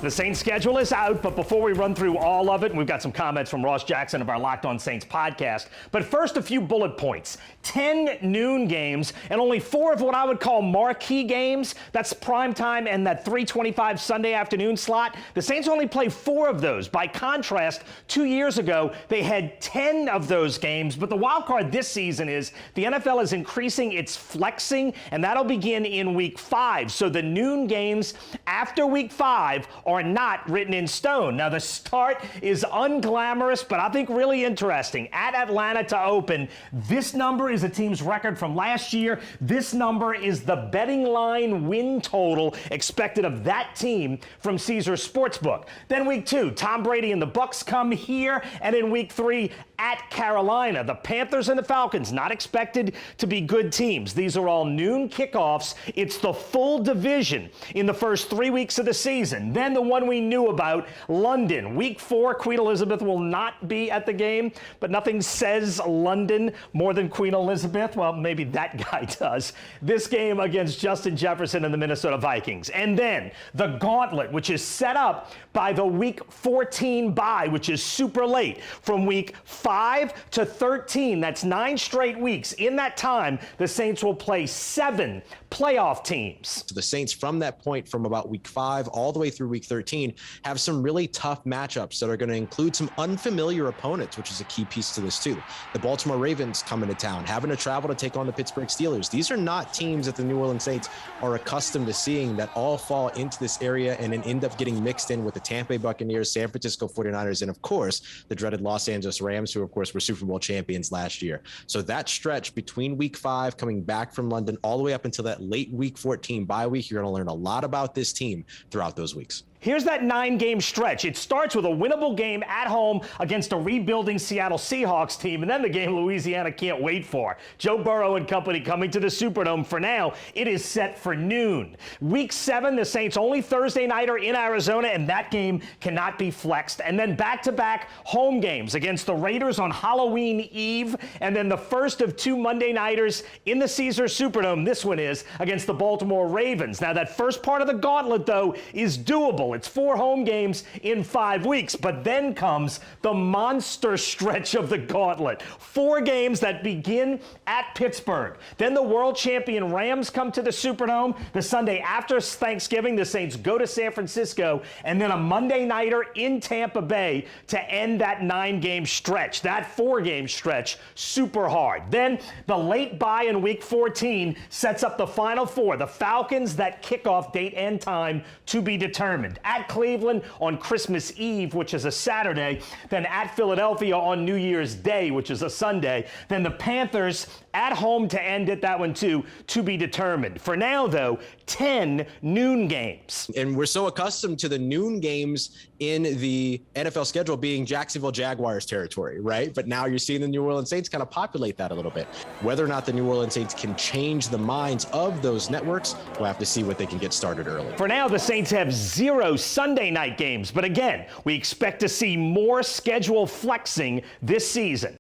The Saints schedule is out, but before we run through all of it, we've got some comments from Ross Jackson of our Locked On Saints podcast. But first, a few bullet points. 10 noon games and only 4 of what I would call marquee games. That's primetime and that 3:25 Sunday afternoon slot. The Saints only play 4 of those. By contrast, 2 years ago, they had 10 of those games. But the wild card this season is the NFL is increasing its flexing, and that'll begin in Week 5. So the noon games after Week 5 are not written in stone. Now, the start is unglamorous, but I think really interesting. At Atlanta to open, this number is a team's record from last year. This number is the betting line win total expected of that team from Caesars Sportsbook. Then Week 2, Tom Brady and the Bucs come here, and in Week 3, at Carolina. The Panthers and the Falcons not expected to be good teams. These are all noon kickoffs. It's the full division in the first 3 weeks of the season. Then the one we knew about, London. Week 4, Queen Elizabeth will not be at the game, but nothing says London more than Queen Elizabeth. Well, maybe that guy does. This game against Justin Jefferson and the Minnesota Vikings. And then the gauntlet, which is set up by the Week 14 bye, which is super late, from Week 5 to 13. That's 9 straight weeks. In that time, the Saints will play 7 playoff teams. So the Saints, from that point, from about Week 5 all the way through Week 13, have some really tough matchups that are going to include some unfamiliar opponents, which is a key piece to this too. The Baltimore Ravens coming to town, having to travel to take on the Pittsburgh Steelers. These are not teams that the New Orleans Saints are accustomed to seeing that all fall into this area and then end up getting mixed in with the Tampa Bay Buccaneers, San Francisco 49ers, and of course, the dreaded Los Angeles Rams, who of course were Super Bowl champions last year. So that stretch between Week 5 coming back from London all the way up until that late Week 14 bye week, you're going to learn a lot about this team throughout those weeks. Here's that 9-game stretch. It starts with a winnable game at home against a rebuilding Seattle Seahawks team, and then the game Louisiana can't wait for. Joe Burrow and company coming to the Superdome. For now, it is set for noon. Week 7, the Saints' only Thursday nighter in Arizona, and that game cannot be flexed. And then back-to-back home games against the Raiders on Halloween Eve, and then the first of 2 Monday nighters in the Caesars Superdome. This one is against the Baltimore Ravens. Now, that first part of the gauntlet, though, is doable. It's 4 home games in 5 weeks, but then comes the monster stretch of the gauntlet. 4 games that begin at Pittsburgh. Then the world champion Rams come to the Superdome. The Sunday after Thanksgiving, the Saints go to San Francisco, and then a Monday nighter in Tampa Bay to end that 9-game stretch. That 4-game stretch, super hard. Then the late bye in Week 14 sets up the Final 4. The Falcons, that kickoff date and time to be determined. At Cleveland on Christmas Eve, which is a Saturday, then at Philadelphia on New Year's Day, which is a Sunday, then the Panthers at home to end it, that one too, to be determined. For now, though, 10 noon games. And we're so accustomed to the noon games in the NFL schedule being Jacksonville Jaguars territory, right? But now you're seeing the New Orleans Saints kind of populate that a little bit. Whether or not the New Orleans Saints can change the minds of those networks, we'll have to see what they can get started early. For now, the Saints have 0 Sunday night games. But again, we expect to see more schedule flexing this season.